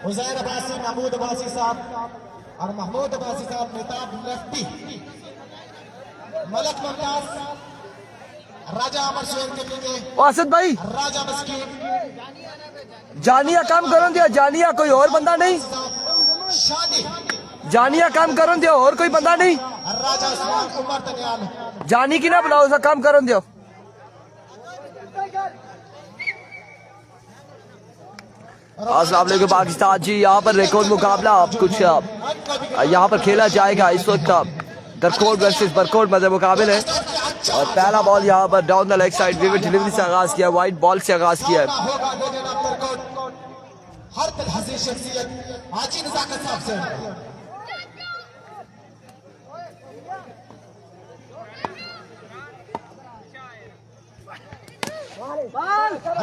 उज़ैर अब्बासी, महमूद अब्बासी साहब और महमूद अब्बासी साहब मेहताब लेफ्टी, मलक मुमताज, राजा अमर शेर के नीचे वासिद भाई राजा मस्कीन, जानिया काम करो दिया, जानिया कोई और बंदा नहीं, शानी, जानिया काम करो दिया और कोई बंदा नहीं, राजा उस्मान उमर तनियान, जानी की ना बुलाओ, उसका काम करो दियो। अस्सलाम वालेकुम पाकिस्तान जी, यहाँ पर रिकॉर्ड मुकाबला आप कुछ यहाँ पर खेला जाएगा इस वक्त दरकोट वर्सेस बरकोट मजे मुकाबले है और पहला बॉल यहाँ पर down the leg side vivid delivery से आगाज किया, वाइट बॉल से आगाज किया है। हर तरह शख्सियत आजी नजाकत साहब से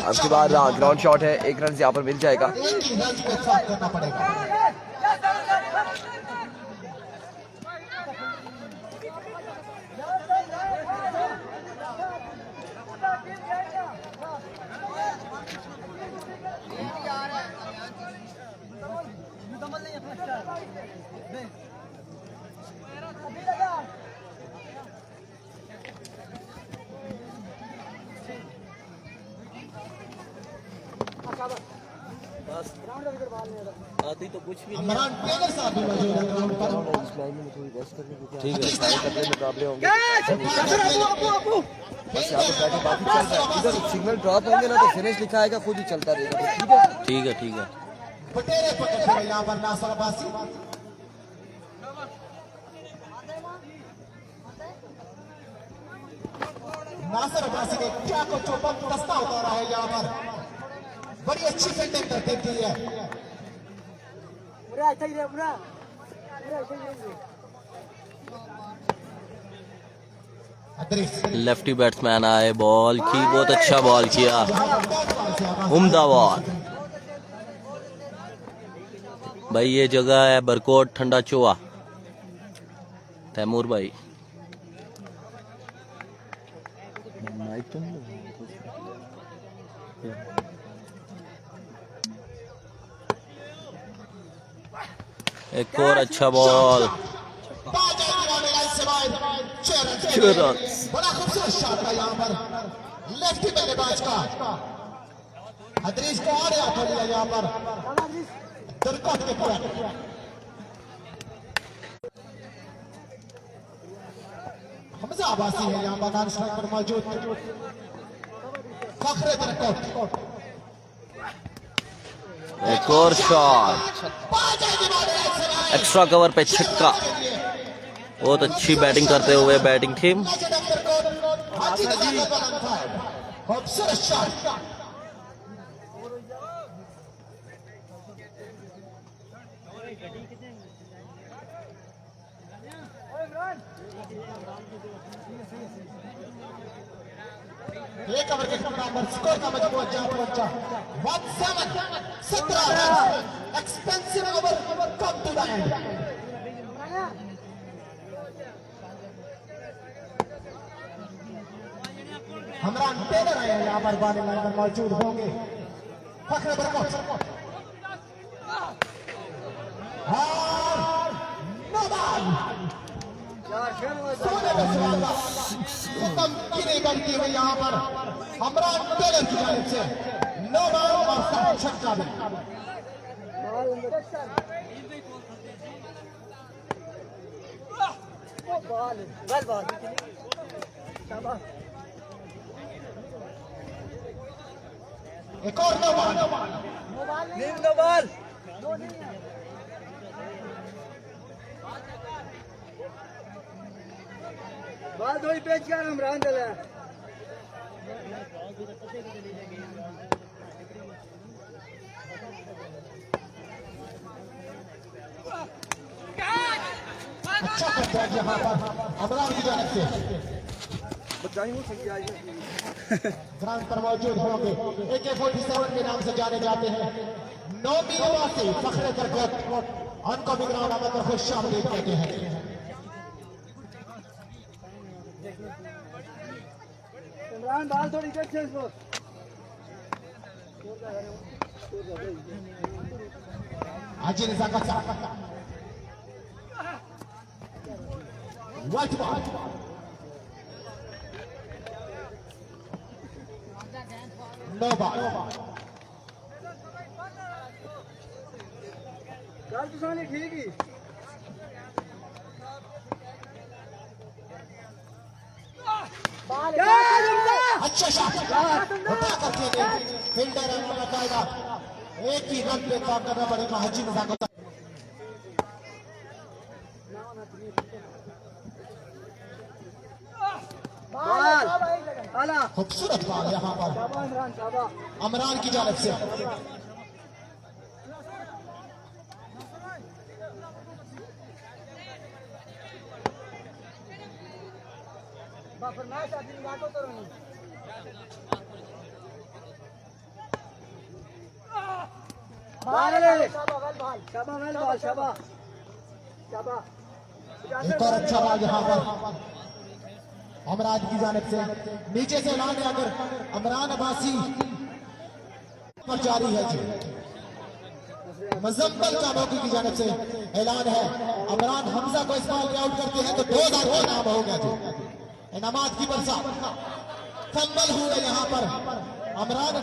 उसके बाद ग्राउंड शॉट है, एक रन यहाँ पर मिल जाएगा। एक ही रन पे साफ करना पड़ेगा। आती तो कुछ भी इमरान टेलर साहब भी मौजूद हैं ग्राउंड पर। ठीक है, सारे कपड़े मुकाबले होंगे। बस यहाँ पर बैटिंग बाकी चल रहा है, इधर सिग्नल ड्रॉप होंगे ना तो फिनिश लिखा आएगा, खुद ही चलता रहेगा। ठीक है ठीक है ठीक है। बटेरे पकड़ के यहाँ पर नासर अब्बासी, नासर अब्बासी ने क्या को चौपन दस्ता उतारा है यहाँ पर, बड़ी अच्छी फील्डिंग करती थी है। लेफ्टी बैट्समैन आए, बॉल की बहुत अच्छा बॉल किया, उम्दा बॉल भाई। ये जगह है बरकोट ठंडा चोआ, तैमूर भाई। एक और अच्छा बॉल, बड़ा खूबसूरत शॉट था यहाँ पर लेफ्टी बल्लेबाज का, हदरीज को और हाथ लिया यहाँ पर दुर्गत के पूरा। हमजा अब्बासी है यहाँ पर नॉन स्ट्राइक पर मौजूद, फखरे दुर्गत। एक और शॉट, एक्स्ट्रा कवर पे छक्का। बहुत अच्छी बैटिंग करते हुए बैटिंग टीम। खूबसूरत शॉट, एक ओवर के बराबर स्कोर का मजमू पहुंचा 17 run. Expensive over come to the end. Imran Taylor आए यहाँ पर बॉलिंग लाइन पर मौजूद होंगे, फखरे बरकत और नो बॉल। सोने पे सुहागा खत्म की नहीं बनती हुई यहाँ पर इमरान टेलर की जानिब से नो बॉल और साथ छक्का भी। एक और नो बॉल, नो बॉल। बाल थोड़ी पेच कर इमरान चला अच्छा करता है यहाँ पर इमरान की जानिब से। ग्राउंड पर मौजूद होंगे AK-47 के नाम से जाने जाते हैं नौमी निवासी फखरे बरकत, उनको भी ग्राउंड आमद पर खुश आमदीद कहते हैं। इमरान बाल थोड़ी पेच कर इसको। हाजी नजाकत व्हाइट बॉल नो बॉल ठीक ही अच्छा शॉट उठा करके फील्डर बकायदा एक ही रन पे काम करना पड़ेगा हाजी नजाकत खूबसूरत बॉल यहाँ पर अमरान की जानिब से एक और अच्छा बॉल यहाँ पर अमरान की जानिब से नीचे से ऐलान है अगर अमरान अब्बासी पर जारी है जी मुजम्मल का मौके की जानिब से ऐलान है अमरान हमजा को इस बॉल में आउट करते हैं तो 2000 का इनाम हो गया जी इनामात की बरसा फंबल हुए यहाँ पर अमरान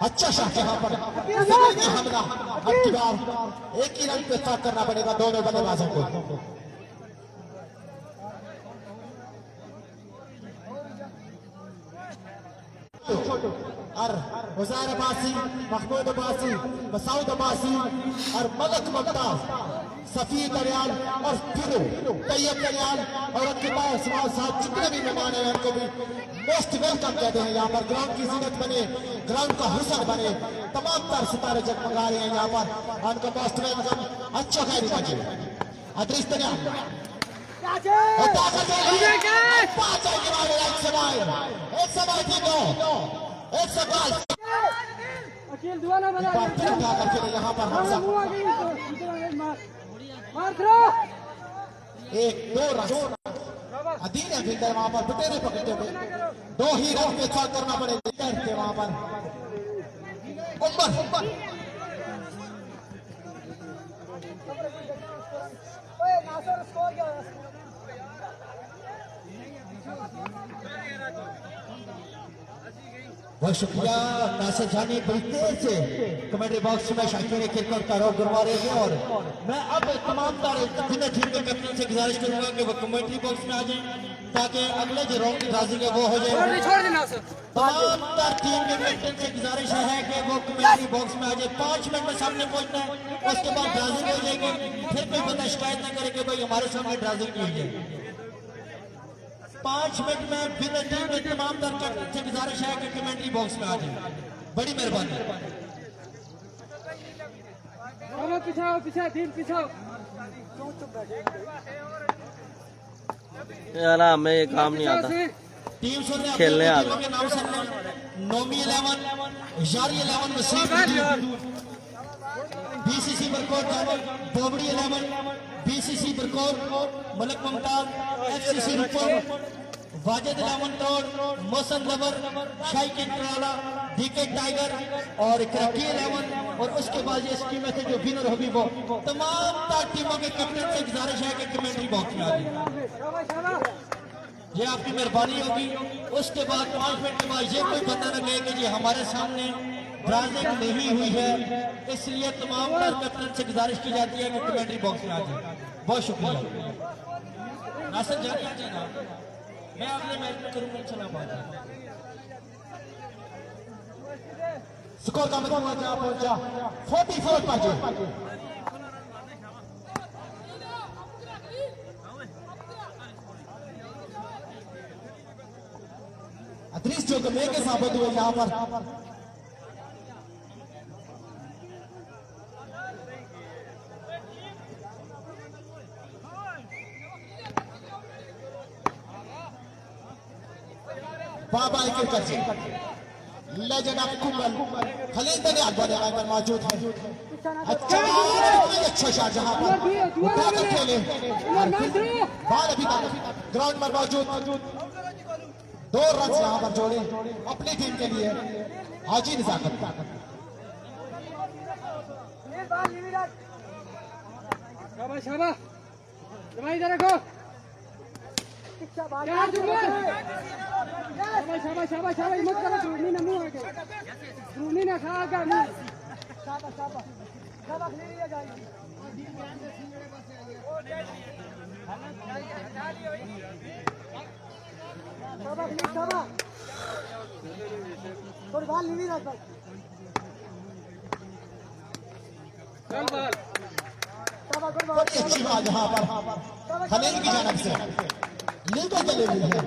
अच्छा शॉट यहाँ पर हमला अब की बार एक ही रन पे स्टार्ट करना पड़ेगा दोनों बल्लेबाजों को और हुसैन अब्बासी महमूद अब्बासी मसूद अब्बासी और मलक मुमताज सफी दरियाल और फिरू तैयब दरियाल और उनके पास साथ जितने भी मेहमान हैं उनको भी मोस्ट वेलकम कहते हैं यहाँ पर ग्राउंड की जीनत बने ग्राउंड का हुसन बने तमाम तर सितारे जगमगा रहे हैं यहाँ पर उनको मोस्ट वेलकम अच्छा खैर बाजी अदृश दरियाल एक समय थी दो एक सवाल यहाँ पर एक दो रन अधीन है फील्डर वहां पर बटेरे पकड़ते हुए 2 ही रन के साथ करना पड़ेगा थे वहां पर उम्र बहुत शुक्रिया नासिर जानी बड़ी देर से कमेंट्री बॉक्स में शाकिर क्रिकेट का रोक करवा रहे हैं और मैं अब तमाम तीनों टीम के कैप्टन से गुजारिश करूंगा कि वो कमेंट्री बॉक्स में आ जाएं ताकि अगले जो राउंड की ड्राजिंग है वो हो जाए तमाम टीम के कैप्टन से गुजारिश है कि वो कमेंट्री बॉक्स में आ जाए 5 मिनट में सामने पहुंचना है उसके बाद ड्राजिंग हो जाएगी फिर कोई बंदा शिकायत ना करे कि भाई हमारे सामने ड्राजिंग की हुई है 5 मिनट में बिना टीम में तमाम कैप्टन से गुजारिश है कि कमेंट्री बॉक्स में आ जाए बड़ी मेहरबानी यार हमें ये काम नहीं आता टीम सुनने खेलने आ के नाम सुनने नोमी 11 यारी 11 वसीम बीसीसी बरकोट बोबड़ी 11 बीसीसी बरकोट मलक मुमताज एफसीसी रुपन वाजिद 11 तोड़ मोहसन लवर शाही के कराला डीके टाइगर और क्रकी 11 और उसके बाद ये टीम में से जो विनर होगी वो तमाम टीमों के कैप्टन से गुजारिश है कि कमेंट्री बॉक्स में आ जाए ये आपकी मेहरबानी होगी उसके बाद 5 मिनट के बाद ये कोई बंदा न कहे कि जी हमारे सामने ड्राजिंग नहीं हुई है इसलिए तमाम कैप्टन से गुजारिश की जाती है कि कमेंट्री बॉक्स में आ जाए बहुत शुक्रिया नासिर जानी आ जाएगा मैं अगले मैच में करूंगा इंशाल्लाह स्कोर का मतलब जहां पहुंचा 44 पर जो अदृश्य जो कमे के साबित हुए यहाँ पर बाबा क्रिकेट से लेजेंड ऑफ कुंबल खलील दरियाल बने पर मौजूद है अच्छा अच्छा शॉट जहां पर उठा कर खेले बाल अभी तक ग्राउंड पर मौजूद 2 रन यहां पर जोड़े अपनी टीम के लिए हाजी निजाकत। शाबाश शाबाश तुम्हारी इधर रखो शाबाश शाबाश शाबाश शाबाश मत करो ध्रुवनी ना मुंह आगे ध्रुवनी ना खा आगे मुंह शाबाश शाबाश शाबाश ले लिया जाएगी शाबाश ले शाबाश थोड़ी बाल नहीं रख भाई चल बाल बड़ी अच्छी बात यहाँ पर खलील की जानब से लीडर चले हुई है।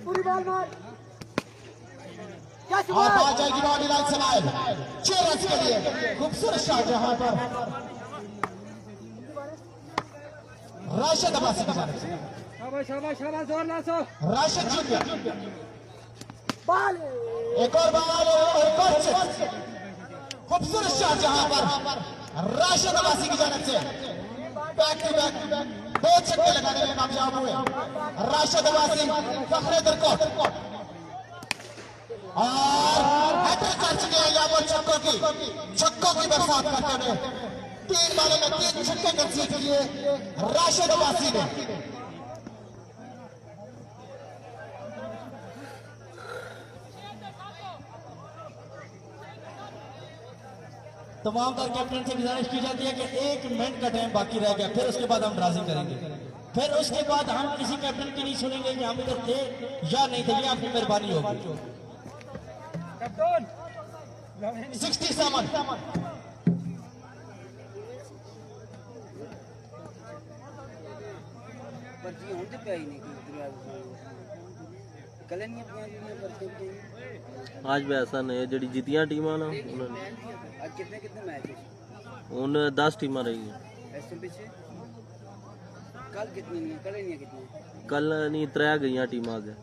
पूरी बाल मार आप आ जाएगी बॉडी लाइन समाइल 6 रन के लिए खूबसूरत शॉट यहाँ पर राशिद अब्बासी की जानब से। शाबाश शाबाश शाबाश जोर ना सो राशिद जूनियर बाल एक और बाल और एक और छक्का। खूबसूरत शॉट यहाँ पर राशिद अब्बासी की जानब से बैक टू बैक 2 छक्के लगाने में कामयाब हुए राशिद अब्बासी फखरे दरकोट और हैट्रिक कर चुके हैं यहाँ पर छक्कों की बरसात करते हुए 3 बालों में 3 छक्के कंसीड किए राशिद अब्बासी ने। तमाम तर कैप्टन से गुजारिश की जाती है कि 1 मिनट का टाइम बाकी रह गया, फिर उसके बाद हम ड्राजिंग करेंगे, फिर उसके बाद हम किसी कैप्टन की नहीं सुनेंगे कि हम इधर थे या नहीं थे। ये आपकी मेहरबानी होगी। 67 आज भी ऐसा नहीं है जड़ी जीतियां टीमां ना उन्होंने आज कितने मैच उन 10 टीमां रही ऐसे पीछे कल कितनी नहीं कल नहीं कितनी कल नहीं 3 गईयां टीमां आगे।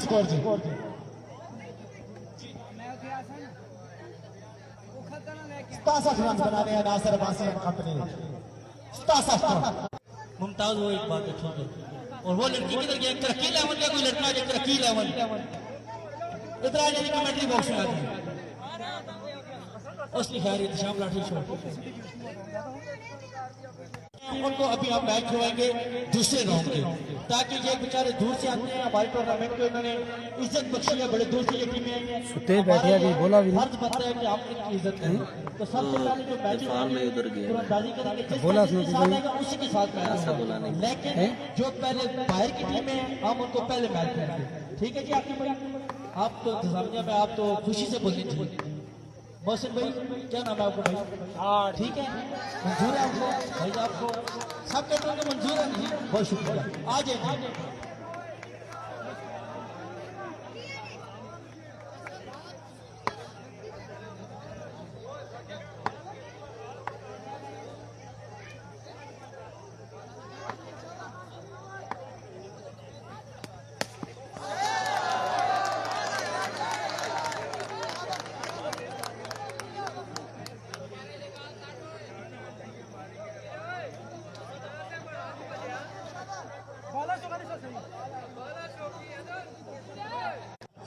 स्कोर जी 67 रन बनाने हैं नासिर अब्बासी एंड कंपनी ने। 67 रन। मुमताज वो एक बात ठीक है। और वो लड़की किधर गया? तरक्की 11 क्या कोई लड़का जो तरक्की 11 इतना आ जाए कमेंट्री बॉक्स में आती है उसकी खैरियत शाम लाठी छोड़ उनको अभी आप मैच खिलवाएंगे दूसरे राउंड के, ताकि ये बेचारे दूर से आते हैं हमारे टूर्नामेंट को इन्होंने इज्जत बख्शी है, बड़े दूर से ये टीमें सुते बैठे अभी बोला भी फर्ज बनता है कि आप इनकी इज्जत करें। तो सबसे पहले जो मैच उधर गया तीरंदाजी करेंगे जिस बोला उसी के साथ मैच, लेकिन जो पहले बाहर की टीमें हैं हम उनको पहले मैच करेंगे। ठीक है जी आपकी भाई, आप तो इंतजामिया में आप तो खुशी से बोलनी चाहिए। मोहसिन भाई क्या नाम है आपको भाई? ठीक है मंजूर है आपको भाई? आपको सब कहते हैं मंजूर है नहीं? बहुत शुक्रिया, आ जाइए।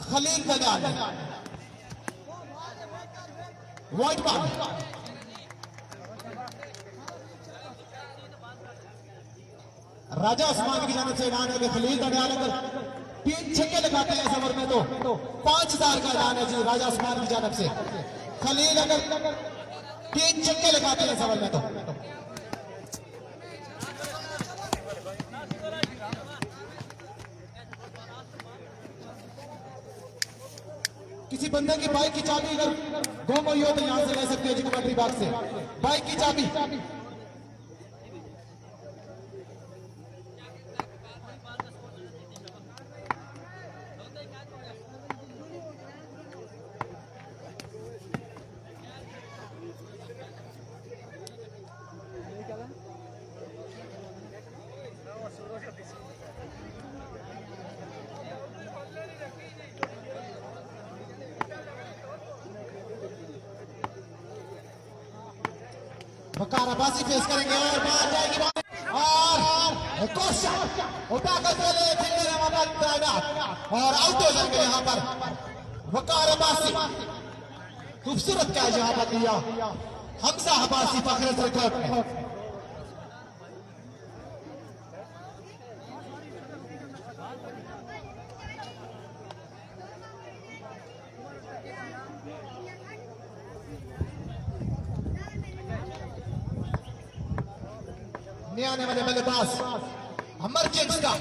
खलील दलाल व्हाइट बॉल राजा उस्मान की जानिब से ऐलान है कि खलील दलाल अगर 3 छक्के लगाते हैं इस ओवर में तो 5000 का ऐलान है जी राजा उस्मान की जानिब से। खलील अगर 3 छक्के लगाते हैं इस ओवर में तो किसी बंदे की बाइक की चाबी अगर गुम हुई हो तो यहां से ले सकते हो जी कमेंट्री बॉक्स से बाइक की चाबी। वकाराबाजी फेस करेंगे और बाहर जाएगी बॉल और कोशा उठा कर चले फिल्डर मोहम्मद तैनात और आउट हो जाएंगे यहाँ पर वकाराबाजी। खूबसूरत कैच यहाँ पर दिया हमजा हबासी फखर रिकॉर्ड में। नए आने वाले बल्लेबाज इमरजेंस का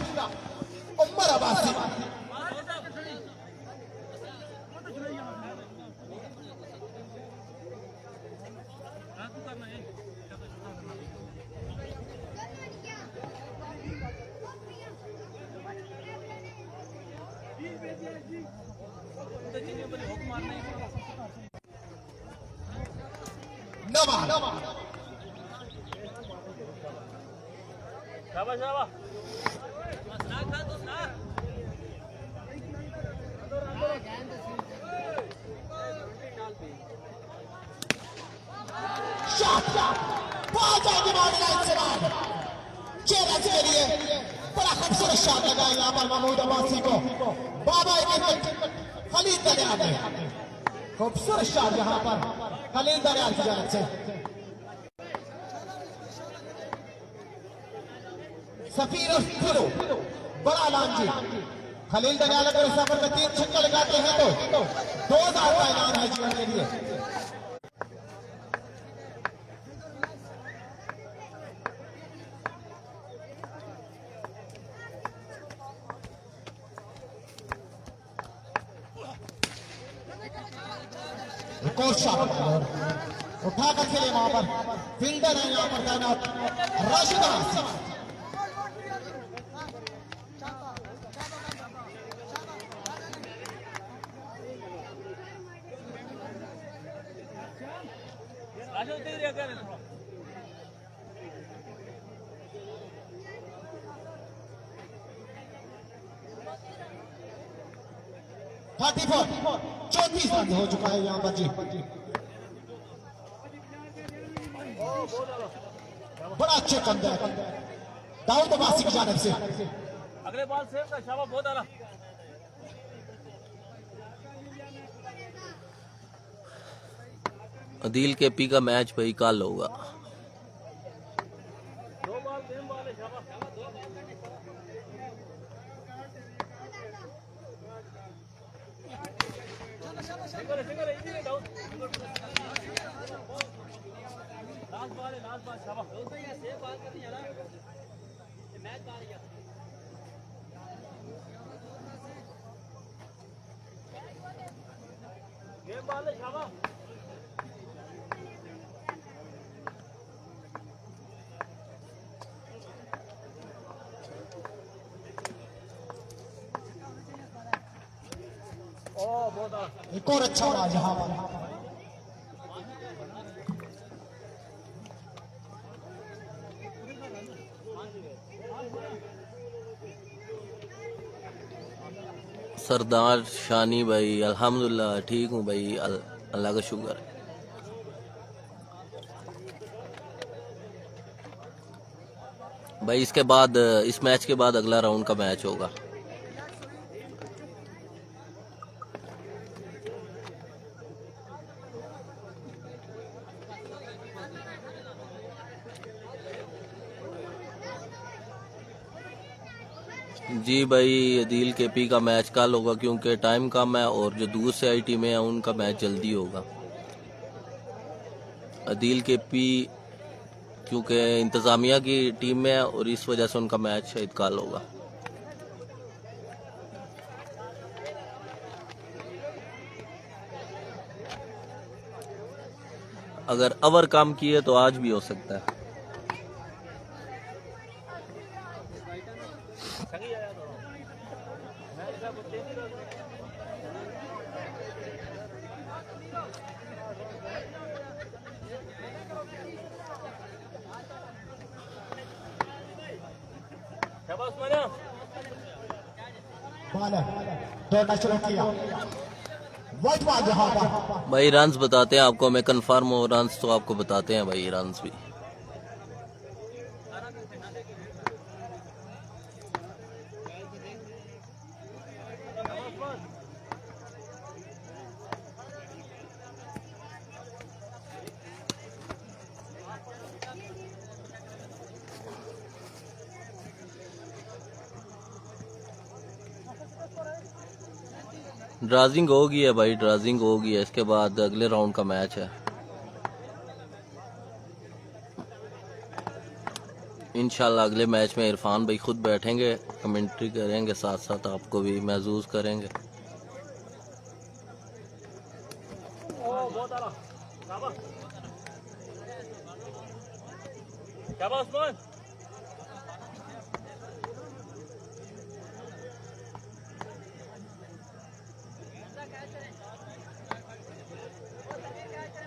उमर अब्बासी। नवा शाबाश शाबाश बॉल जाएगी बॉल लाइन से बाहर। चैलेंज के लिए बड़ा खूबसूरत शॉट लगा यहाँ पर महमूद अब्बासी को बाबा खलील दरियाल ने। खूबसूरत शॉट यहाँ पर खलील दरियाल की जानिब से। सफीर फिरो बड़ा लांजी खलील दरियाल अगर इस सफर में 3 छक्के लगाते हैं तो 2000 का इनाम है जीवन के लिए। उठाकर खेले वहां पर फील्डर है यहाँ पर तैनात राशिद अब्बासी। थर्टी 34 रन हो चुका है यहाँ पर जी। बड़ा अच्छे कमबैक दाऊद अब्बासी की जानिब से। अगले बॉल सेव का शाबाश बहुत आला। अदील के पी का मैच भाई कल होगा। एक और अच्छा रहा यहाँ पर। सरदार शानी भाई अल्हम्दुलिल्लाह ठीक हूँ भाई, अल्लाह का शुक्र है। भाई इसके बाद इस मैच के बाद अगला राउंड का मैच होगा। जी भाई अदील के पी का मैच कल होगा क्योंकि टाइम कम है और जो दूर से आई टीमें हैं उनका मैच जल्दी होगा। अदील के पी क्योंकि इंतज़ामिया की टीम में है और इस वजह से उनका मैच शायद कल होगा। अगर ओवर कम किए तो आज भी हो सकता है। दौड़ना शुरू किया वाइट बॉल यहाँ पर। भाई रन्स बताते हैं आपको, मैं कंफर्म हो रन्स तो आपको बताते हैं भाई रन्स भी। ड्राजिंग हो गई है भाई, ड्राजिंग हो गई है। इसके बाद अगले राउंड का मैच है। इंशाल्लाह अगले मैच में इरफान भाई खुद बैठेंगे, कमेंट्री करेंगे, साथ साथ आपको भी महसूस करेंगे।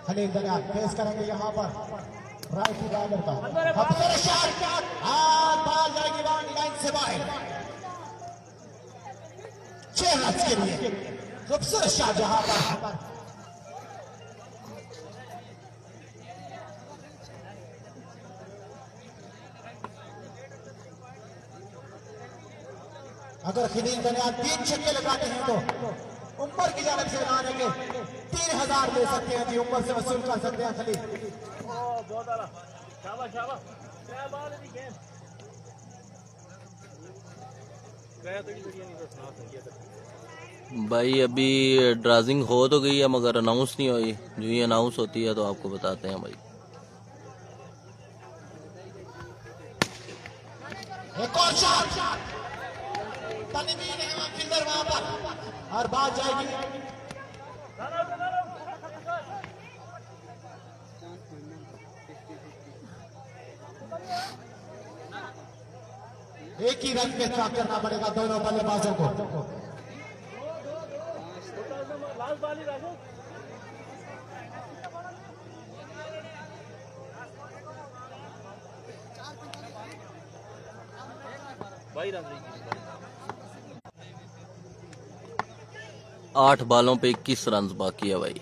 खलील दरिया फेस करेंगे यहाँ पर राइट की बॉलर का खूबसूरत शॉट और बॉल जाएगी बाउंड्री लाइन से बाहर। 6 रन के लिए खूबसूरत शॉट यहाँ पर। अगर खलील दरिया 3 छक्के लगाते हैं तो ऊपर की जानिब से लाने के 3000 दे सकते हैं जी, ऊपर से वसूल कर सकते हैं खलील। भाई अभी ड्राजिंग हो तो गई है मगर अनाउंस नहीं हुई। जो ये अनाउंस होती है तो आपको बताते हैं भाई। एक और शॉट तनवीर है फील्डर वहां पर और बात जाएगी। एक ही रन पे ट्रैक करना पड़ेगा दोनों बल्लेबाजों को। आठ बालों पे 21 रन बाकी है भाई।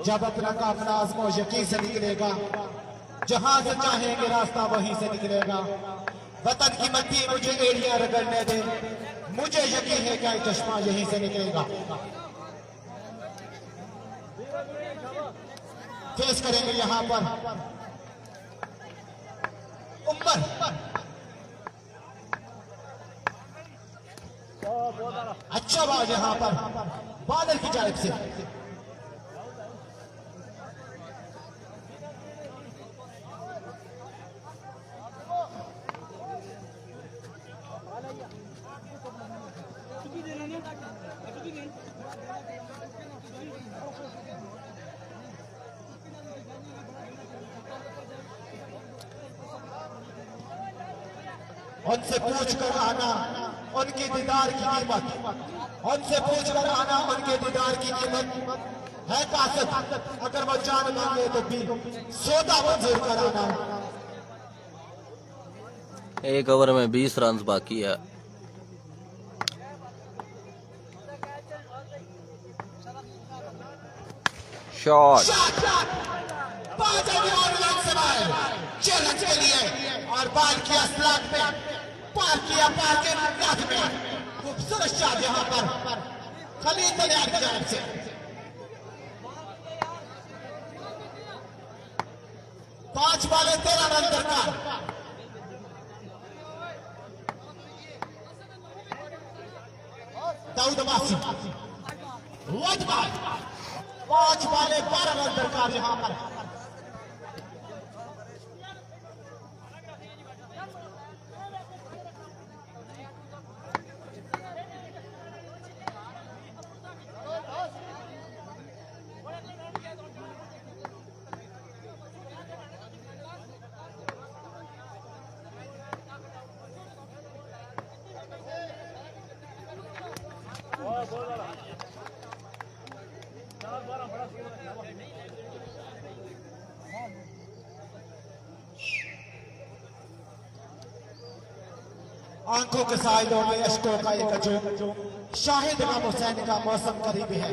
जब अपना काफिला आजमो यकीन से निकलेगा, जहां से चाहेंगे रास्ता वहीं से निकलेगा। वतन की मट्टी मुझे एड़ियां रगड़ने दे, मुझे यकीन है क्या चश्मा यहीं से निकलेगा। फेस करेंगे यहां पर उमर। अच्छा बात यहां पर बादल की जानिब से। उनसे पूछ कर आना उनके दीदार की कीमत, उनसे पूछ कर आना उनके दीदार की कीमत है ताकत। अगर वो जान मांगे तो भी सौदा मंजूर कराना। एक ओवर में 20 रन बाकी है। शॉट 6 रन के लिए और बाल किया स्लैग पे, पार किया पार के नाथ में। खूबसूरत शॉट यहां पर खलील दरिया की जानिब से। पांच बाले 13 रन दरकार। दाऊद अब्बासी 5 बाले 12 रन दरकार यहां पर। आंखों के साइलों में अश्कों का एक हजूम, शाहिद इमाम हुसैन का मौसम करीब है।